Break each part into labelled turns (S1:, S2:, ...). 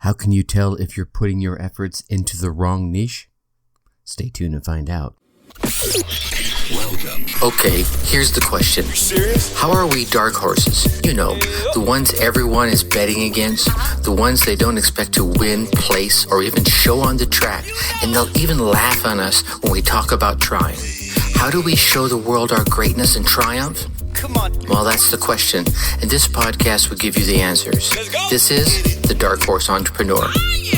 S1: How can you tell if you're putting your efforts into the wrong niche? Stay tuned and find out.
S2: Welcome.
S3: Okay, here's the question.
S2: Serious?
S3: How are we dark horses? You know, the ones everyone is betting against, the ones they don't expect to win, place, or even show on the track, and they'll even laugh on us when we talk about trying. How do we show the world our greatness and triumph?
S2: Come on.
S3: Well, that's the question, and this podcast will give you the answers.
S2: Let's go.
S3: This is The Dark Horse Entrepreneur.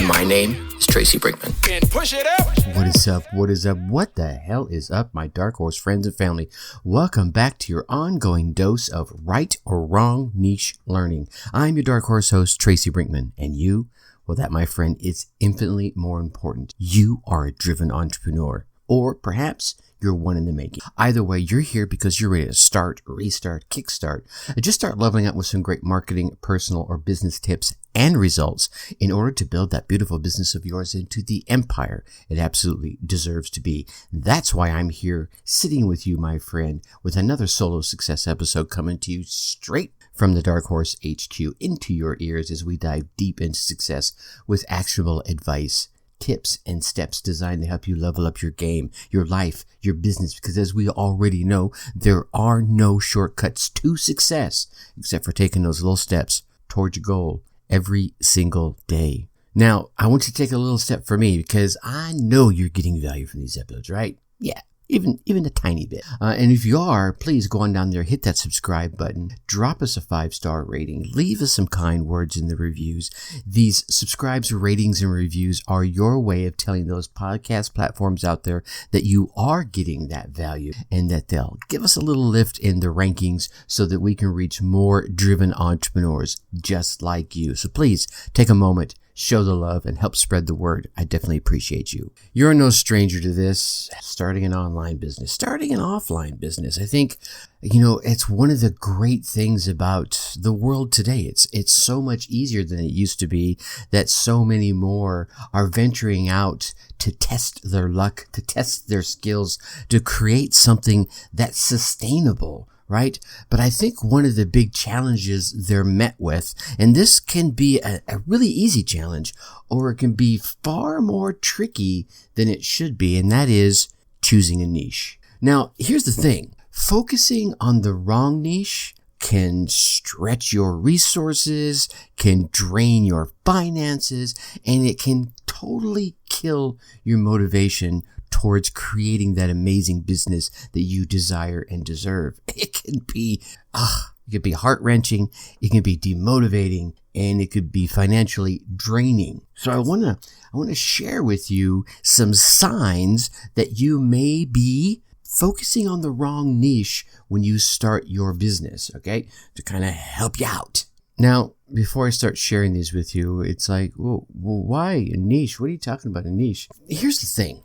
S3: My name is Tracy Brinkman.
S2: And push it up.
S1: What is up? What is up? What the hell is up, my Dark Horse friends and family? Welcome back to your ongoing dose of right or wrong niche learning. I'm your Dark Horse host, Tracy Brinkman, and you, well, that, my friend, is infinitely more important. You are a driven entrepreneur, or perhaps you're one in the making. Either way, you're here because you're ready to start, restart, kickstart, and just start leveling up with some great marketing, personal, or business tips and results in order to build that beautiful business of yours into the empire it absolutely deserves to be. That's why I'm here sitting with you, my friend, with another solo success episode coming to you straight from the Dark Horse HQ into your ears as we dive deep into success with actionable advice, tips and steps designed to help you level up your game, your life, your business, because as we already know, there are no shortcuts to success except for taking those little steps towards your goal every single day. Now, I want you to take a little step for me because I know you're getting value from these episodes, right? Yeah. Even a tiny bit. And if you are, please go on down there, hit that subscribe button, drop us a 5-star rating, leave us some kind words in the reviews. These subscribes, ratings, and reviews are your way of telling those podcast platforms out there that you are getting that value and that they'll give us a little lift in the rankings so that we can reach more driven entrepreneurs just like you. So please take a moment, show the love, and help spread the word. I definitely appreciate you. You're no stranger to this. Starting an online business, starting an offline business. I think, it's one of the great things about the world today. It's so much easier than it used to be that so many more are venturing out to test their luck, to test their skills, to create something that's sustainable. Right? But I think one of the big challenges they're met with, and this can be a really easy challenge, or it can be far more tricky than it should be, and that is choosing a niche. Now, here's the thing. Focusing on the wrong niche can stretch your resources, can drain your finances, and it can totally kill your motivation towards creating that amazing business that you desire and deserve. It can be heart-wrenching, it can be demotivating, and it could be financially draining. So I want to share with you some signs that you may be focusing on the wrong niche when you start your business, okay? To kind of help you out. Now, before I start sharing these with you, it's like, well, why a niche? What are you talking about, a niche? Here's the thing.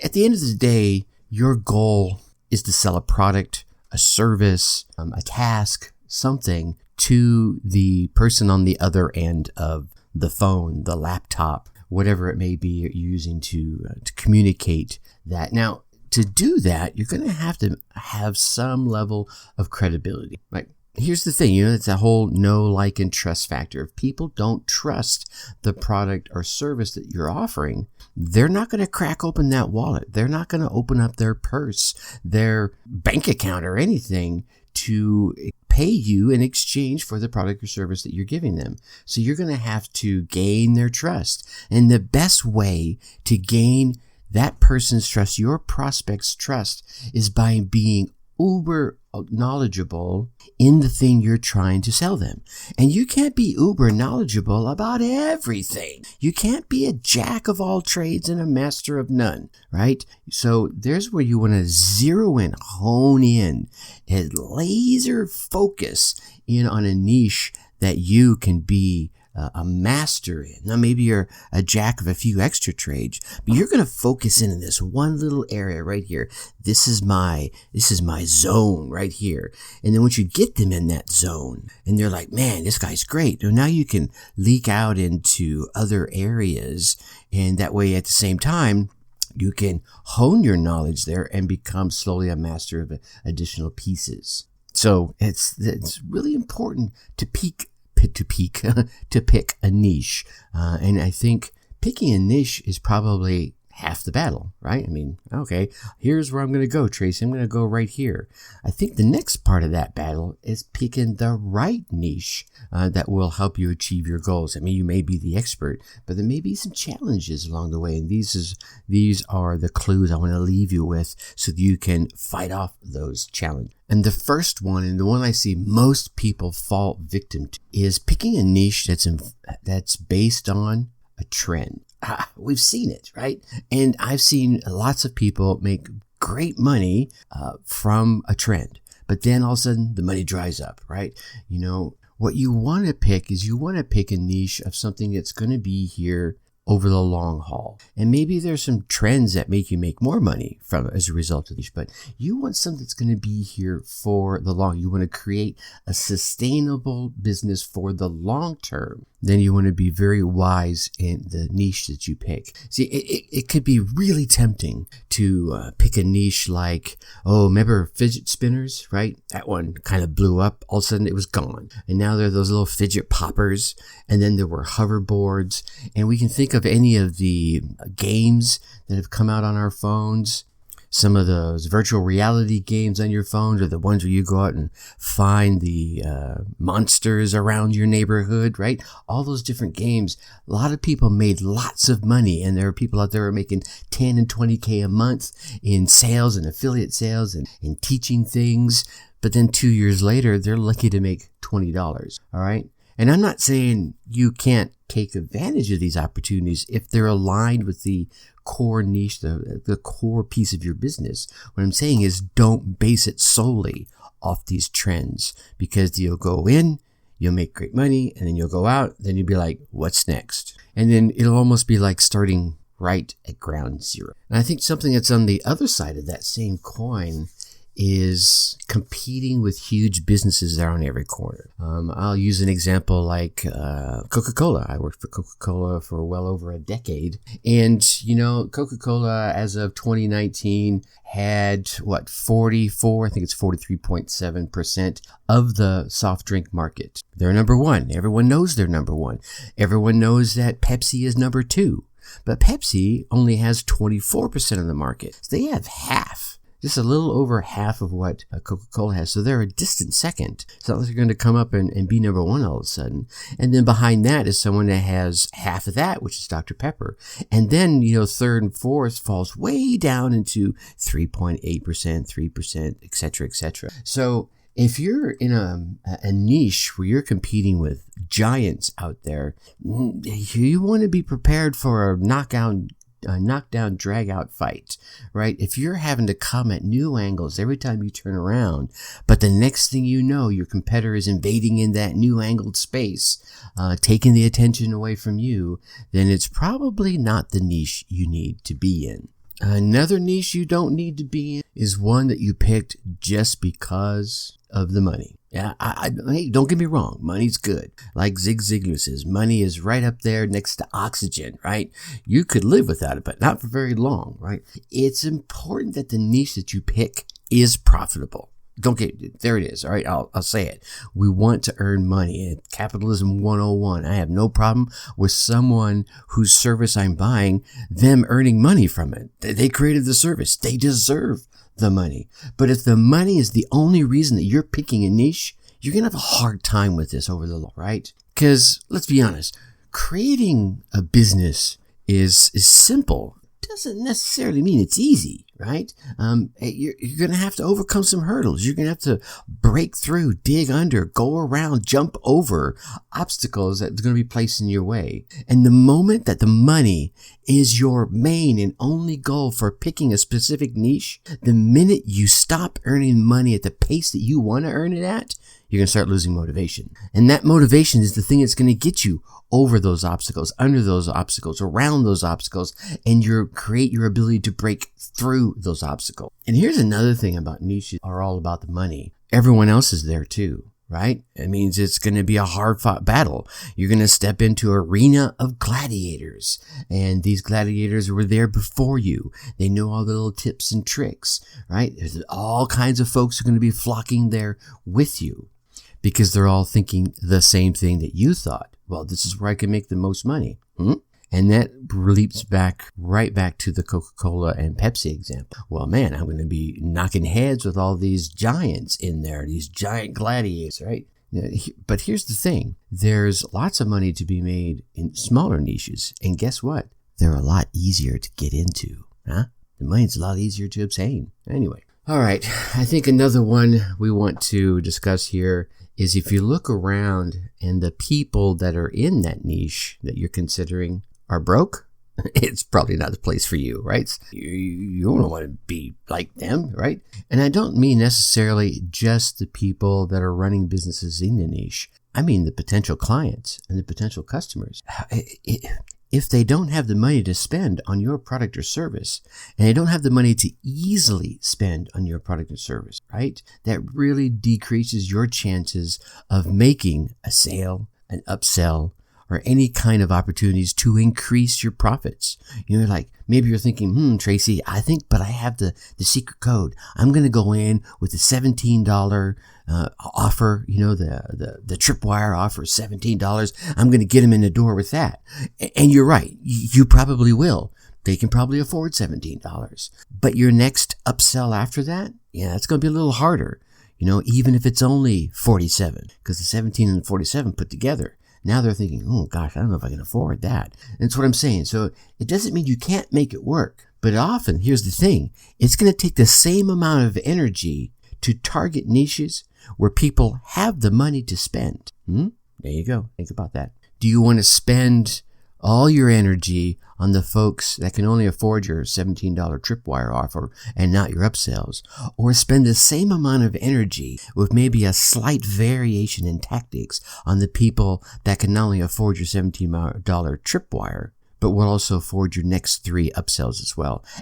S1: At the end of the day, your goal is to sell a product, a service, a task, something to the person on the other end of the phone, the laptop, whatever it may be you're using to communicate that. Now, to do that, you're going to have some level of credibility, right? Here's the thing, it's a whole know, like, and trust factor. If people don't trust the product or service that you're offering, they're not going to crack open that wallet. They're not going to open up their purse, their bank account, or anything to pay you in exchange for the product or service that you're giving them. So you're going to have to gain their trust. And the best way to gain that person's trust, your prospect's trust, is by being uber knowledgeable in the thing you're trying to sell them. And you can't be uber knowledgeable about everything. You can't be a jack of all trades and a master of none, right? So there's where you want to zero in, hone in, and laser focus in on a niche that you can be a master in. Now, maybe you're a jack of a few extra trades, but you're going to focus in this one little area right here. This is my zone right here. And then once you get them in that zone and they're like, man, this guy's great. Now you can leak out into other areas. And that way at the same time, you can hone your knowledge there and become slowly a master of additional pieces. So it's really important to pick to pick a niche. And I think picking a niche is probably half the battle, right? I mean, okay, here's where I'm going to go, Tracy. I'm going to go right here. I think the next part of that battle is picking the right niche that will help you achieve your goals. I mean, you may be the expert, but there may be some challenges along the way. And these are the clues I want to leave you with so that you can fight off those challenges. And the first one, and the one I see most people fall victim to, is picking a niche that's based on a trend. We've seen it, right? And I've seen lots of people make great money from a trend, but then all of a sudden the money dries up, right? You know, what you want to pick is you want to pick a niche of something that's going to be here over the long haul. And maybe there's some trends that make you make more money as a result of these, but you want something that's going to be here for the long. You want to create a sustainable business for the long term. Then you want to be very wise in the niche that you pick. See, it could be really tempting to pick a niche like, remember fidget spinners, right? That one kind of blew up. All of a sudden it was gone. And now there are those little fidget poppers. And then there were hoverboards. And we can think of any of the games that have come out on our phones. Some of those virtual reality games on your phone are the ones where you go out and find the monsters around your neighborhood, right? All those different games. A lot of people made lots of money, and there are people out there who are making 10 and 20K a month in sales and affiliate sales and in teaching things. But then 2 years later, they're lucky to make $20, all right? And I'm not saying you can't take advantage of these opportunities if they're aligned with the core niche, the core piece of your business. What I'm saying is don't base it solely off these trends, because you'll go in, you'll make great money, and then you'll go out, then you'll be like, what's next? And then it'll almost be like starting right at ground zero. And I think something that's on the other side of that same coin is competing with huge businesses that are on every corner. I'll use an example like Coca-Cola. I worked for Coca-Cola for well over a decade. And, you know, Coca-Cola as of 2019 had, 43.7% of the soft drink market. They're number one. Everyone knows they're number one. Everyone knows that Pepsi is number two. But Pepsi only has 24% of the market. So they have just a little over half of what Coca-Cola has. So they're a distant second. It's not like they're going to come up and be number one all of a sudden. And then behind that is someone that has half of that, which is Dr. Pepper. And then, you know, third and fourth falls way down into 3.8%, 3%, et cetera, et cetera. So if you're in a niche where you're competing with giants out there, you want to be prepared for a knockdown, drag out fight, right? If you're having to come at new angles every time you turn around, but the next thing you know, your competitor is invading in that new angled space, taking the attention away from you, then it's probably not the niche you need to be in. Another niche you don't need to be in is one that you picked just because of the money. Yeah, hey, don't get me wrong. Money's good. Like Zig Ziglar says, money is right up there next to oxygen, right? You could live without it, but not for very long, right? It's important that the niche that you pick is profitable. There it is. All right. I'll say it. We want to earn money. Capitalism 101. I have no problem with someone whose service I'm buying, them earning money from it. They created the service. They deserve the money. But if the money is the only reason that you're picking a niche, you're going to have a hard time with this over the long, right? Because let's be honest, creating a business is simple. Doesn't necessarily mean it's easy, right? You're going to have to overcome some hurdles. You're going to have to break through, dig under, go around, jump over obstacles that are going to be placed in your way. And the moment that the money is your main and only goal for picking a specific niche, the minute you stop earning money at the pace that you want to earn it at, you're going to start losing motivation. And that motivation is the thing that's going to get you over those obstacles, under those obstacles, around those obstacles, and create your ability to break through those obstacles. And here's another thing about niches are all about the money. Everyone else is there too, right? It means it's going to be a hard-fought battle. You're going to step into an arena of gladiators, and these gladiators were there before you. They know all the little tips and tricks, right? There's all kinds of folks who are going to be flocking there with you. because they're all thinking the same thing that you thought. Well, this is where I can make the most money. And that leaps right back to the Coca-Cola and Pepsi example. Well, man, I'm going to be knocking heads with all these giants in there, these giant gladiators, right? But here's the thing. There's lots of money to be made in smaller niches. And guess what? They're a lot easier to get into. The money's a lot easier to obtain. Anyway. All right. I think another one we want to discuss here is if you look around and the people that are in that niche that you're considering are broke, it's probably not the place for you, right? You don't want to be like them, right? And I don't mean necessarily just the people that are running businesses in the niche. I mean the potential clients and the potential customers. If they don't have the money to spend on your product or service, and they don't have the money to easily spend on your product or service, right? That really decreases your chances of making a sale, an upsell, or any kind of opportunities to increase your profits. Like maybe you're thinking, Tracy, I have the secret code. I'm going to go in with the $17 offer, the tripwire offer, $17. I'm going to get them in the door with that. And you're right. You probably will. They can probably afford $17. But your next upsell after that, it's going to be a little harder, even if it's only 47, because the 17 and the 47 put together. Now they're thinking, oh gosh, I don't know if I can afford that. And that's what I'm saying. So it doesn't mean you can't make it work. But often, here's the thing, it's going to take the same amount of energy to target niches where people have the money to spend. There you go. Think about that. Do you want to spend all your energy on the folks that can only afford your $17 tripwire offer and not your upsells, or spend the same amount of energy with maybe a slight variation in tactics on the people that can not only afford your $17 tripwire, but will also afford your next 3 upsells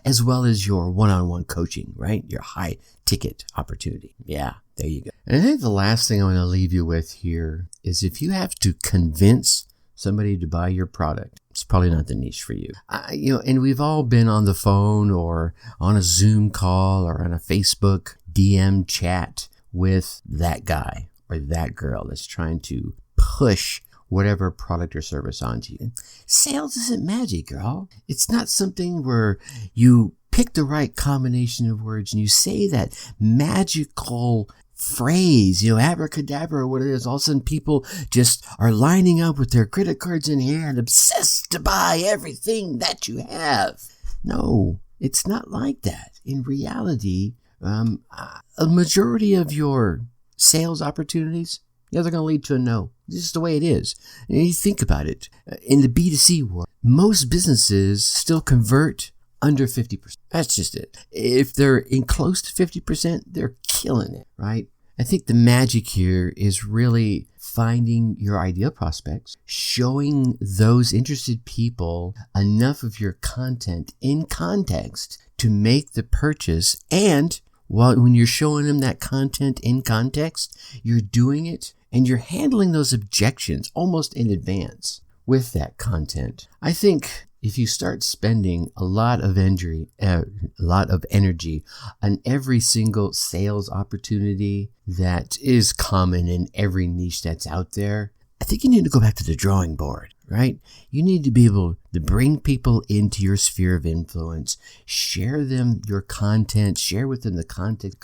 S1: as well as your one-on-one coaching, right? Your high ticket opportunity. Yeah, there you go. And I think the last thing I want to leave you with here is if you have to convince somebody to buy your product, it's probably not the niche for you. And we've all been on the phone or on a Zoom call or on a Facebook DM chat with that guy or that girl that's trying to push whatever product or service onto you. Sales isn't magic, girl. It's not something where you pick the right combination of words and you say that magical phrase, abracadabra or what it is. All of a sudden people just are lining up with their credit cards in hand, obsessed to buy everything that you have. No, it's not like that. In reality, a majority of your sales opportunities, they're going to lead to a no. This is the way it is. And you think about it. In the B2C world, most businesses still convert under 50%. That's just it. If they're in close to 50%, they're killing it, right? I think the magic here is really finding your ideal prospects, showing those interested people enough of your content in context to make the purchase. And when you're showing them that content in context, you're doing it and you're handling those objections almost in advance with that content. I think if you start spending a lot of energy on every single sales opportunity that is common in every niche that's out there, I think you need to go back to the drawing board, right? You need to be able to bring people into your sphere of influence, share them your content, share with them the content.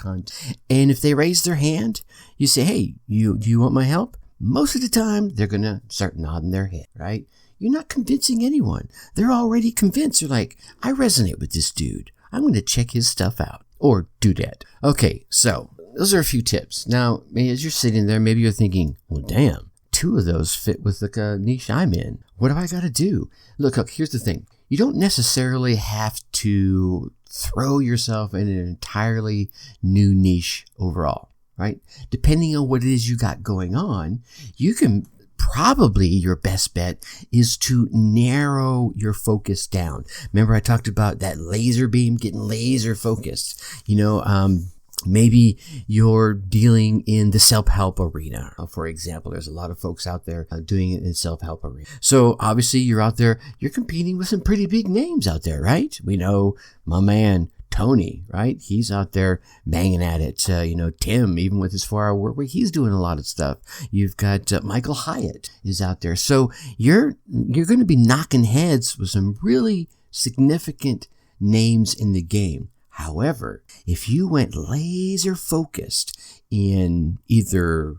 S1: And if they raise their hand, you say, hey, do you want my help? Most of the time, they're going to start nodding their head, right? You're not convincing anyone. They're already convinced. They're like, I resonate with this dude. I'm going to check his stuff out. Or dudette. Okay, so those are a few tips. Now, as you're sitting there, maybe you're thinking, well, damn, 2 of those fit with the niche I'm in. What do I got to do? Look, here's the thing. You don't necessarily have to throw yourself in an entirely new niche overall, right? Depending on what it is you got going on, you can probably your best bet is to narrow your focus down. Remember I talked about that laser beam, getting laser focused. Maybe you're dealing in the self-help arena. For example, there's a lot of folks out there doing it in self-help arena. So obviously you're out there, you're competing with some pretty big names out there, right? We know my man, Tony, right? He's out there banging at it. Tim, even with his 4-hour work week, he's doing a lot of stuff. You've got Michael Hyatt is out there. So you're going to be knocking heads with some really significant names in the game. However, if you went laser focused in either,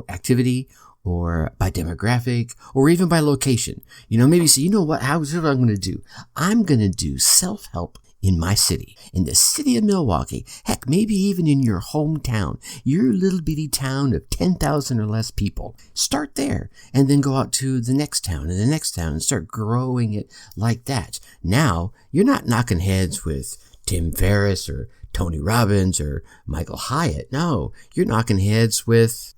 S1: activity or by demographic or even by location, maybe say, here's what I'm going to do. I'm going to do self-help in my city, in the city of Milwaukee, heck, maybe even in your hometown, your little bitty town of 10,000 or less people. Start there and then go out to the next town and the next town and start growing it like that. Now, you're not knocking heads with Tim Ferriss or Tony Robbins or Michael Hyatt. No, you're knocking heads with,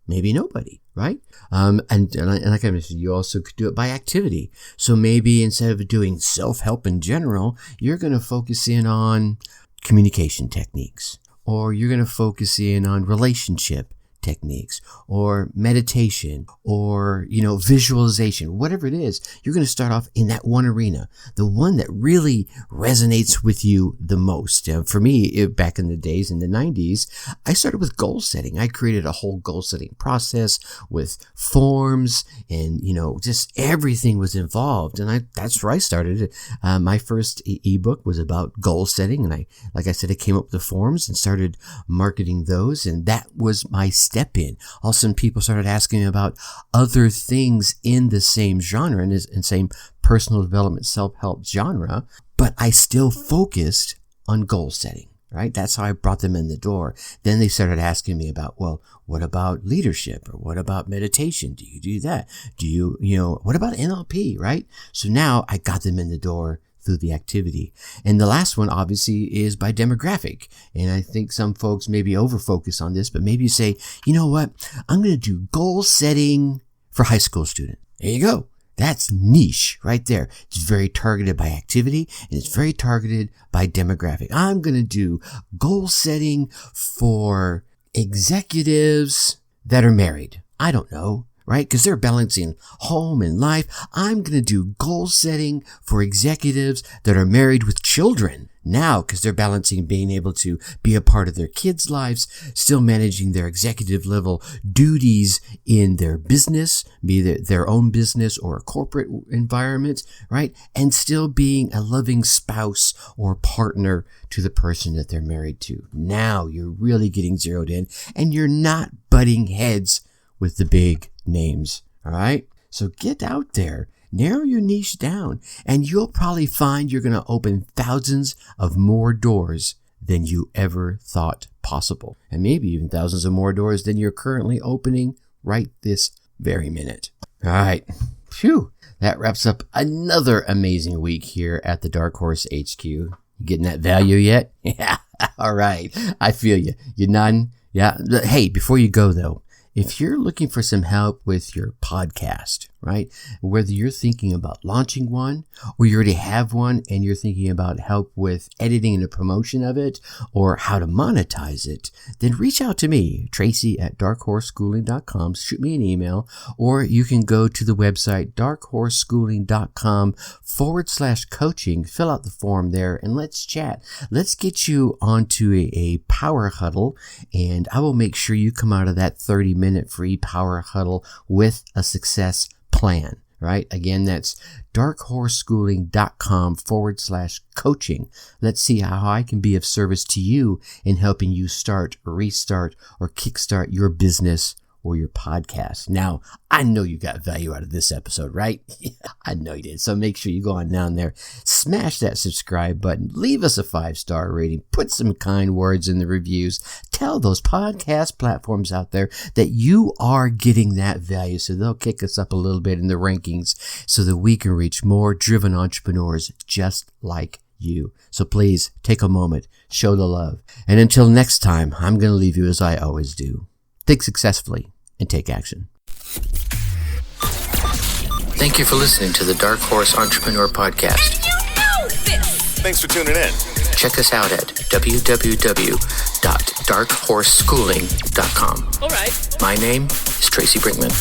S1: maybe nobody, right? And like I mentioned, you also could do it by activity. So maybe instead of doing self-help in general, you're going to focus in on communication techniques, or you're going to focus in on relationship techniques, or meditation, or, visualization, whatever it is. You're going to start off in that one arena, the one that really resonates with you the most. For me, back in the days in the 90s, I started with goal setting. I created a whole goal setting process with forms and, just everything was involved. And that's where I started. My first ebook was about goal setting. And like I said, I came up with the forms and started marketing those. And that was my step in. All of a sudden, people started asking me about other things in the same genre and same personal development, self-help genre, but I still focused on goal setting, right? That's how I brought them in the door. Then they started asking me about, well, what about leadership, or what about meditation? Do you do that? Do you, what about NLP, right? So now I got them in the door through the activity. And the last one obviously is by demographic. And I think some folks maybe over focus on this, but maybe you say, you know what? I'm going to do goal setting for high school students. There you go. That's niche right there. It's very targeted by activity and it's very targeted by demographic. I'm going to do goal setting for executives that are married. I don't know. Right? Because they're balancing home and life. I'm going to do goal setting for executives that are married with children now, because they're balancing being able to be a part of their kids' lives, still managing their executive level duties in their business, be it their own business or a corporate environment, right? And still being a loving spouse or partner to the person that they're married to. Now you're really getting zeroed in and you're not butting heads with the big names. All right. So get out there, narrow your niche down, and you'll probably find you're going to open thousands of more doors than you ever thought possible. And maybe even thousands of more doors than you're currently opening right this very minute. All right. Phew. That wraps up another amazing week here at the Dark Horse HQ. You getting that value yet? Yeah. All right. I feel you. You nodding? Yeah. Hey, before you go though, if you're looking for some help with your podcast, right? Whether you're thinking about launching one or you already have one and you're thinking about help with editing and the promotion of it or how to monetize it, then reach out to me, Tracy at darkhorseschooling.com. Shoot me an email, or you can go to the website darkhorseschooling.com/coaching. Fill out the form there and let's chat. Let's get you onto a power huddle, and I will make sure you come out of that 30-minute free power huddle with a success plan, right? Again, that's darkhorseschooling.com/coaching. Let's see how I can be of service to you in helping you start, restart, or kickstart your business or your podcast. Now, I know you got value out of this episode, right? Yeah, I know you did. So make sure you go on down there, smash that subscribe button, leave us a 5-star rating, put some kind words in the reviews, tell those podcast platforms out there that you are getting that value so they'll kick us up a little bit in the rankings so that we can reach more driven entrepreneurs just like you. So please take a moment, show the love. And until next time, I'm going to leave you as I always do. Think successfully and take action.
S3: Thank you for listening to the Dark Horse Entrepreneur Podcast.
S2: And you know this!
S4: Thanks for tuning in.
S3: Check us out at www.darkhorseschooling.com.
S2: All right.
S3: My name is Tracy Brinkman.